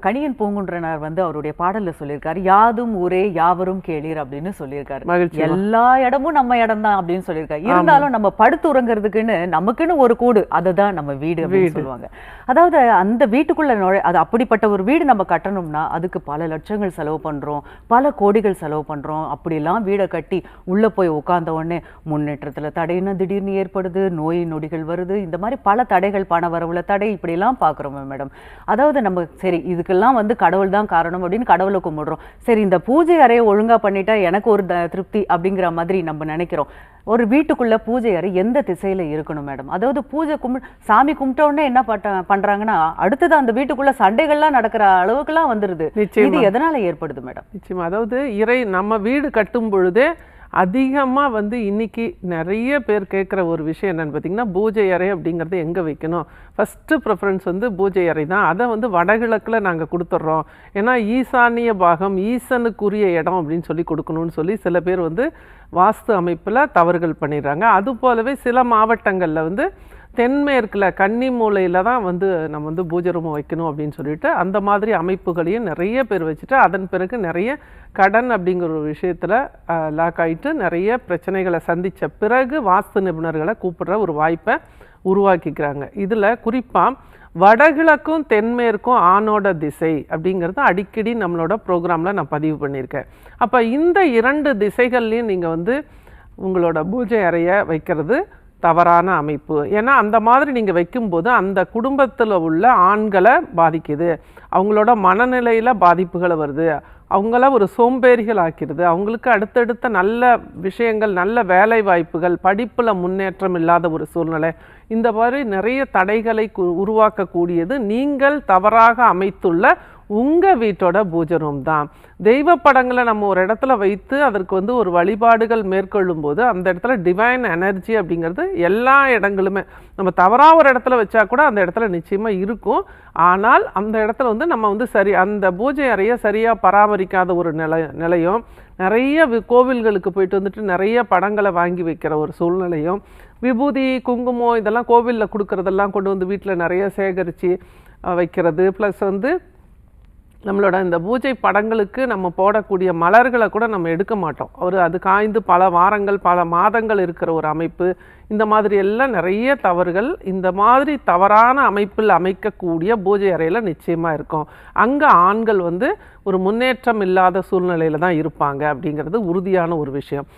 கணியன் பூங்குன்றனார் அவருடைய பாடல்ல சொல்லியிருக்காரு, யாதும் ஊரே யாவரும் கேளீர் அப்படின்னு சொல்லியிருக்காரு. எல்லா இடமும் நம்ம இடம் தான் அப்படின்னு சொல்லியிருக்காரு. இருந்தாலும் நம்ம படுத்து உறங்குறதுக்குன்னு நமக்குன்னு ஒரு கூடு, அதுதான் நம்ம வீடு அப்படின்னு சொல்லுவாங்க. அதாவது அந்த வீட்டுக்குள்ள அது அப்படிப்பட்ட ஒரு வீடு நம்ம கட்டணும்னா அதுக்கு பல லட்சங்கள் செலவு பண்றோம், பல கோடிகள் செலவு பண்றோம். அப்படிலாம் வீடை கட்டி உள்ள போய் உட்கார்ந்த உடனே முன்னேற்றத்துல தடைன்னு திடீர்னு ஏற்படுது, நோய் நொடிகள் வருது, இந்த மாதிரி பல தடைகள், பண வரவுல தடை, இப்படி எல்லாம் பாக்குறோம் மேடம். அதாவது நம்ம சரி இதுக்கெல்லாம் கடவுள் தான் காரணம் அப்படின்னு கடவுளை கும்பிடுறோம். சரி இந்த பூஜை அறையை ஒழுங்கா பண்ணிட்டா எனக்கு ஒரு திருப்தி அப்படிங்கிற மாதிரி நம்ம நினைக்கிறோம். ஒரு வீட்டுக்குள்ள பூஜை அறை எந்த திசையில இருக்கணும் மேடம்? அதாவது பூஜை சாமி கும்பிட்ட உடனே என்ன பண்றாங்கன்னா அடுத்தது அந்த வீட்டுக்குள்ள சண்டைகள்லாம் நடக்கிற அளவுக்குலாம் வந்துருது. இது எதனால ஏற்படுது மேடம்? நிச்சயமா. அதாவது நம்ம வீடு கட்டும் பொழுதே அதிகமாக இன்னைக்கு நிறைய பேர் கேட்குற ஒரு விஷயம் என்னென்னு பார்த்தீங்கன்னா, பூஜை அறை அப்படிங்கிறது எங்கே வைக்கணும்? ஃபஸ்ட்டு ப்ரிஃபரன்ஸ் பூஜை அறை தான். அதை வடகிழக்கில் நாங்கள் கொடுத்துட்றோம், ஏன்னா ஈசானிய பாகம் ஈசனுக்குரிய இடம் அப்படின்னு சொல்லி கொடுக்கணும்னு சொல்லி சில பேர் வாஸ்து அமைப்பில் தவறுகள் பண்ணிடுறாங்க. அது போலவே சில மாவட்டங்களில் தென்மேற்கில் கன்னி மூலையில் தான் நம்ம பூஜை ரூம் வைக்கணும் அப்படின்னு சொல்லிட்டு அந்த மாதிரி அமைப்புகளையும் நிறைய பேர் வச்சுட்டு அதன் பிறகு நிறைய கடன் அப்படிங்கிற ஒரு விஷயத்தில் லாக் ஆகிட்டு நிறைய பிரச்சனைகளை சந்தித்த பிறகு வாஸ்து நிபுணர்களை கூப்பிடுற ஒரு வாய்ப்பை உருவாக்கிக்கிறாங்க. இதில் குறிப்பாக வடகிழக்கும் தென்மேற்கும் ஆணோட திசை அப்படிங்கிறது அடிக்கடி நம்மளோட ப்ரோக்ராமில் நான் பதிவு பண்ணியிருக்கேன். அப்போ இந்த 2 திசைகள்லையும் நீங்கள் உங்களோட பூஜை அறையை வைக்கிறது தவறான அமைப்பு. ஏன்னா அந்த மாதிரி நீங்கள் வைக்கும்போது அந்த குடும்பத்தில் உள்ள ஆண்களை பாதிக்குது, அவங்களோட மனநிலையில் பாதிப்புகளை வருது, அவங்கள ஒரு சோம்பேறிகள் ஆக்கிடுது, அவங்களுக்கு அடுத்தடுத்த நல்ல விஷயங்கள், நல்ல வேலை வாய்ப்புகள், படிப்பில் முன்னேற்றம் இல்லாத ஒரு சூழ்நிலை, இந்த மாதிரி நிறைய தடைகளை உருவாக்கக்கூடியது நீங்கள் தவறாக அமைத்துள்ள உங்கள் வீட்டோட பூஜை ரூம் தான். தெய்வ படங்களை நம்ம ஒரு இடத்துல வைத்து அதற்கு ஒரு வழிபாடுகள் மேற்கொள்ளும் போது அந்த இடத்துல டிவைன் எனர்ஜி அப்படிங்கிறது எல்லா இடங்களுமே, நம்ம தவறாக ஒரு இடத்துல வச்சா கூட அந்த இடத்துல நிச்சயமாக இருக்கும். ஆனால் அந்த இடத்துல நம்ம சரி அந்த பூஜை அறையை சரியாக பராமரிக்காத ஒரு நிலையும், நிறைய கோவில்களுக்கு போயிட்டு நிறைய படங்களை வாங்கி வைக்கிற ஒரு சூழ்நிலையும், விபூதி குங்குமம் இதெல்லாம் கோவிலில் கொடுக்குறதெல்லாம் கொண்டு வீட்டில் நிறைய சேகரித்து வைக்கிறது, ப்ளஸ் நம்மளோட இந்த பூஜை படங்களுக்கு நம்ம போடக்கூடிய மலர்களை கூட நம்ம எடுக்க மாட்டோம். அது காய்ந்து பல வாரங்கள் பல மாதங்கள் இருக்கிற ஒரு அமைப்பு. இந்த மாதிரி எல்லாம் நிறைய தவறுகள் இந்த மாதிரி தவறான அமைப்பில் அமைக்கக்கூடிய பூஜை அறையில் நிச்சயமாக இருக்கும். அங்கே ஆண்கள் ஒரு முன்னேற்றம் இல்லாத சூழ்நிலையில் தான் இருப்பாங்க அப்படிங்கிறது உறுதியான ஒரு விஷயம்.